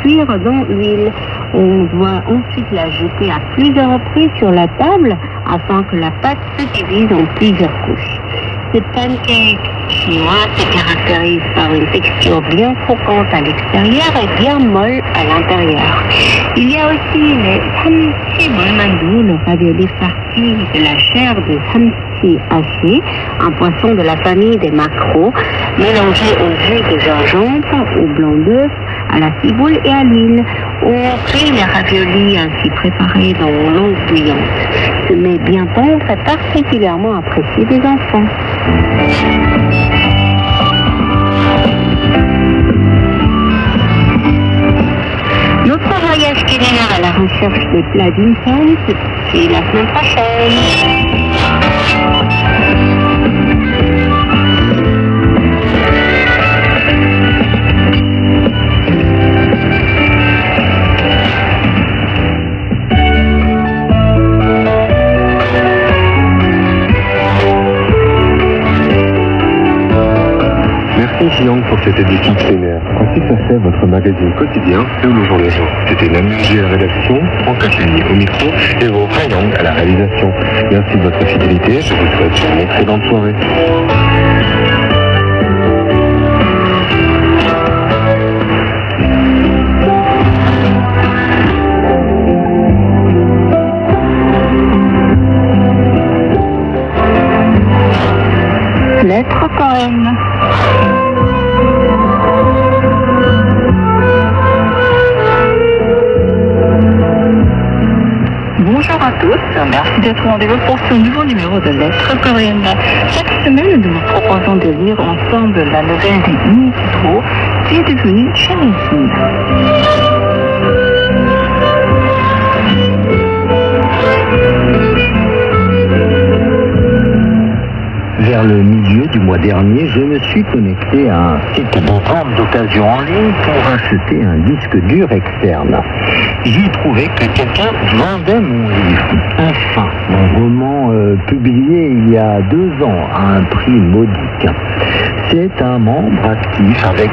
cuire dans l'huile. On doit ensuite la jeter à plusieurs reprises sur la table afin que la pâte se divise en plusieurs couches. Cette pancake chinoise se caractérise par une texture bien croquante à l'extérieur et bien molle à l'intérieur. Il y a aussi les samsi molmandu, le ravioli farci de la chair de samsi haché, un poisson de la famille des maquereaux, mélangé au jus de gingembre, au blanc d'œuf, à la ciboule et à l'huile. On cuit les raviolis ainsi préparés dans l'eau bouillante. Ce mets bien tendre est particulièrement apprécié des enfants. Notre voyage culinaire à la recherche des plats d'une femme se poursuit la semaine prochaine. Merci Jiang pour cette édition culinaire. Ainsi s'achève votre magazine quotidien C'est le jour les jours. C'était Nanu G à la rédaction, Franck Accueilli au micro et Ro Yang à la réalisation. Merci de votre fidélité, je vous souhaite une excellente soirée. Lettre poème. Bonjour à tous, merci d'être au rendez-vous pour ce nouveau numéro de Lettres coréennes. Chaque semaine, nous vous proposons de lire ensemble la nouvelle Nihiro qui est devenue Chinese. Vers le milieu du mois dernier, je me suis connecté à un site de vente d'occasion en ligne pour acheter un disque dur externe. J'y trouvais que quelqu'un vendait mon livre. Enfin, mon roman publié il y a 2 ans à un prix modique. C'est un membre actif avec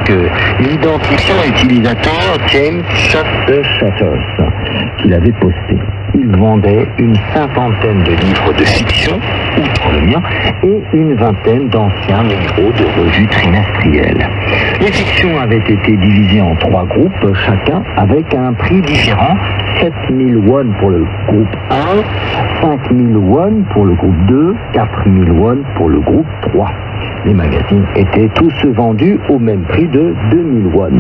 l'identifiant utilisateur James Shatters qui l'avait posté. Il vendait une 50aine de livres de fiction, outre le mien, et une 20aine d'anciens numéros de revues trimestrielles. Les fictions avaient été divisées en 3 groupes, chacun avec un prix différent. 7000 won pour le groupe 1, 5000 won pour le groupe 2, 4000 won pour le groupe 3. Les magazines étaient tous vendus au même prix de 2000 won.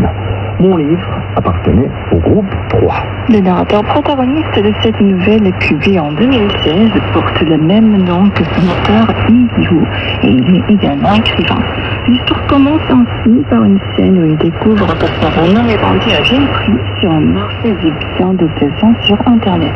Mon livre appartenait au groupe 3. Le narrateur protagoniste de cette nouvelle, publiée en 2016, porte le même nom que son auteur Lee et il est également écrivain. L'histoire commence ainsi par une scène où il découvre que son roman est vendu à jeune prix sur un marché d'exhibition d'occasion sur Internet.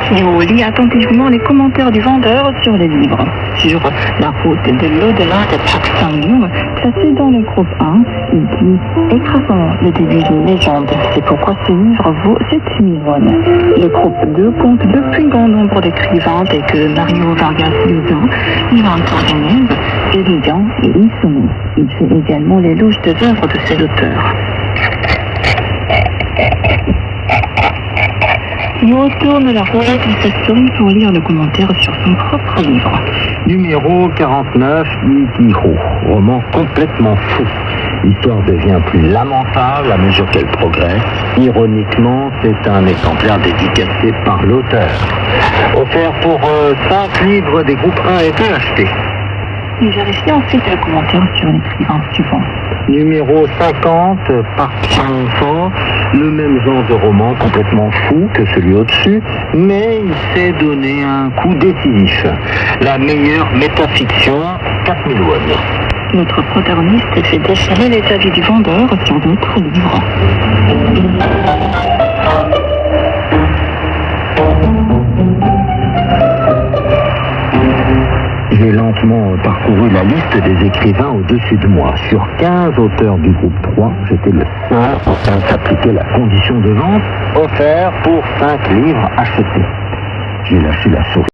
Théo lit attentivement les commentaires du vendeur sur les livres. Sur La route de l'au-delà de Park Sang-young, placé dans le groupe 1, il dit « Écrasant le début d'une légende, c'est pourquoi ce livre vaut 7000 won. » Le groupe 2 compte le plus grand nombre d'écrivains tels que Mario Vargas Llosa, Ivan Turgenev, Evigan et Issoumi. Il fait également l'éloge des œuvres de ses auteurs. Il retourne la roulette de sa souris pour lire le commentaire sur son propre livre. Numéro 49, Ikiro. Roman complètement fou. L'histoire devient plus lamentable à mesure qu'elle progresse. Ironiquement, c'est un exemplaire dédicacé par l'auteur. Offert pour 5 livres des groupes 1 et 2 achetés. Il vérifie ensuite le commentaire sur l'écrivain suivant. Numéro 50, Park Chan-fo, le même genre de roman complètement fou que celui au-dessus, mais il s'est donné un coup décisif. La meilleure métafiction, 4000 won. Notre protagoniste fait déchirer les avis du vendeur sur d'autres livres. J'ai lentement parcouru la liste des écrivains au-dessus de moi. Sur 15 auteurs du groupe 3, j'étais le seul à s'appliquer la condition de vente offerte pour 5 livres achetés. J'ai lâché la sauce.